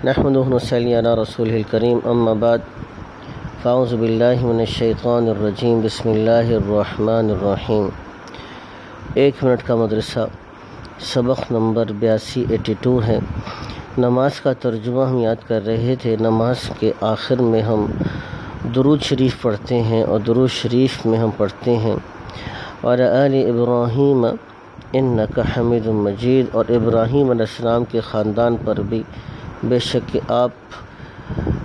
نحمدہ ونصلی علی رسولہ الکریم اما بعد فاعوذ باللہ من الشیطان الرجیم بسم اللہ الرحمن الرحیم۔ 1 منٹ کا مدرسہ، سبق نمبر 82 ہے۔ نماز کا ترجمہ ہم یاد کر رہے تھے۔ نماز کے آخر میں ہم درود شریف پڑھتے ہیں اور درود شریف میں ہم پڑھتے ہیں وعلی آل ابراہیم انک حمید مجید، اور ابراہیم علیہ السلام کے خاندان پر بھی بے شک کہ آپ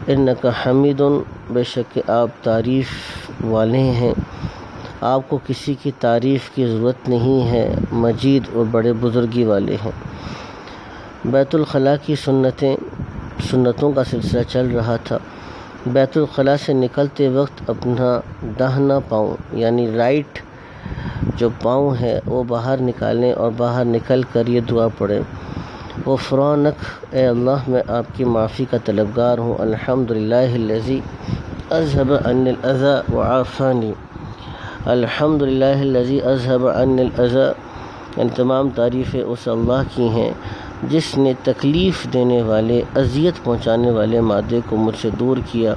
انک حمید، بے شک کہ آپ تعریف والے ہیں، آپ کو کسی کی تعریف کی ضرورت نہیں ہے، مجید اور بڑے بزرگی والے ہیں۔ بیت الخلاء کی سنتوں کا سلسلہ چل رہا تھا۔ بیت الخلاء سے نکلتے وقت اپنا داہنا پاؤں یعنی رائٹ جو پاؤں ہے وہ باہر نکالیں اور باہر نکل کر یہ دعا پڑھیں: غفرانک، اے اللہ میں آپ کی معافی کا طلبگار ہوں، الحمدللہ الذی اذھب عنی الاذی وعافانی، الحمدللہ الذی اذھب عنی الاذی، یعنی تمام تعریفیں اس اللہ کی ہیں جس نے تکلیف دینے والے، اذیت پہنچانے والے مادے کو مجھ سے دور کیا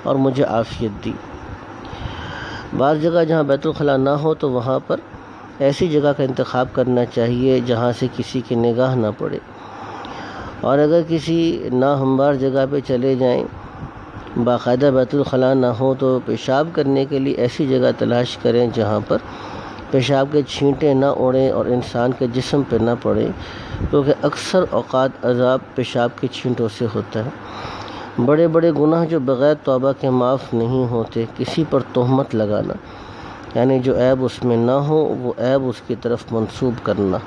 اور مجھے عافیت دی۔ بعض جگہ جہاں بیت الخلاء نہ ہو تو وہاں پر ایسی جگہ کا انتخاب کرنا چاہیے جہاں سے کسی کی نگاہ نہ پڑے، اور اگر کسی ناہموار جگہ پہ چلے جائیں، باقاعدہ بیت الخلاء نہ ہو تو پیشاب کرنے کے لیے ایسی جگہ تلاش کریں جہاں پر پیشاب کے چھینٹے نہ اڑیں اور انسان کے جسم پہ نہ پڑیں، کیونکہ اکثر اوقات عذاب پیشاب کے چھینٹوں سے ہوتا ہے۔ بڑے بڑے گناہ جو بغیر توبہ کے معاف نہیں ہوتے، کسی پر تہمت لگانا یعنی جو عیب اس میں نہ ہو وہ عیب اس کی طرف منسوب کرنا،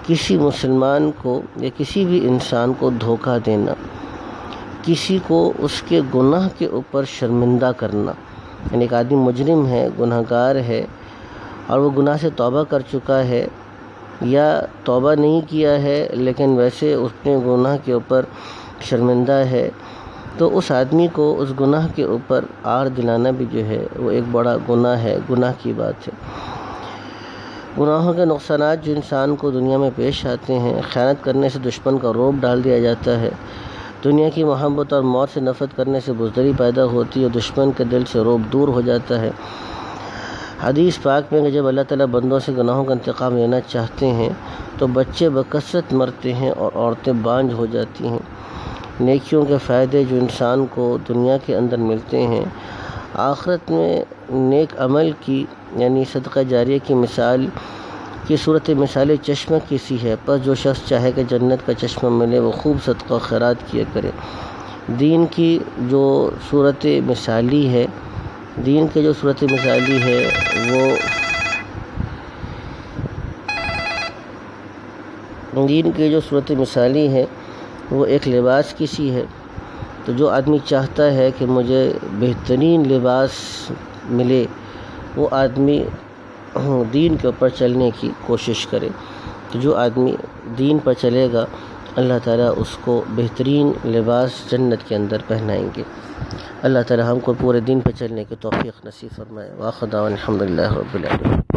کسی مسلمان کو یا کسی بھی انسان کو دھوکہ دینا، کسی کو اس کے گناہ کے اوپر شرمندہ کرنا، یعنی ایک آدمی مجرم ہے، گناہ گار ہے اور وہ گناہ سے توبہ کر چکا ہے یا توبہ نہیں کیا ہے لیکن ویسے اس نے گناہ کے اوپر شرمندہ ہے، تو اس آدمی کو اس گناہ کے اوپر آڑ دلانا بھی جو ہے وہ ایک بڑا گناہ ہے، گناہ کی بات ہے۔ گناہوں کے نقصانات جو انسان کو دنیا میں پیش آتے ہیں: خیانت کرنے سے دشمن کا رعب ڈال دیا جاتا ہے، دنیا کی محبت اور موت سے نفرت کرنے سے بزدلی پیدا ہوتی ہے اور دشمن کے دل سے رعب دور ہو جاتا ہے۔ حدیث پاک میں کہ جب اللہ تعالیٰ بندوں سے گناہوں کا انتقام لینا چاہتے ہیں تو بچے بکثرت مرتے ہیں اور عورتیں بانجھ ہو جاتی ہیں۔ نیکیوں کے فائدے جو انسان کو دنیا کے اندر ملتے ہیں، آخرت میں نیک عمل کی یعنی صدقہ جاریہ کی مثال کی صورت مثال چشمہ کی سی ہے، پس جو شخص چاہے کہ جنت کا چشمہ ملے وہ خوب صدقہ خیرات کیا کرے۔ دین کی جو صورت مثالی ہے، وہ ایک لباس کی سی ہے۔ تو جو آدمی چاہتا ہے کہ مجھے بہترین لباس ملے، وہ آدمی دین کے اوپر چلنے کی کوشش کرے۔ تو جو آدمی دین پر چلے گا اللہ تعالیٰ اس کو بہترین لباس جنت کے اندر پہنائیں گے۔ اللہ تعالیٰ ہم کو پورے دین پر چلنے کی توفیق نصیب فرمائے۔ وآخر دعوانا الحمدللہ رب العالمین۔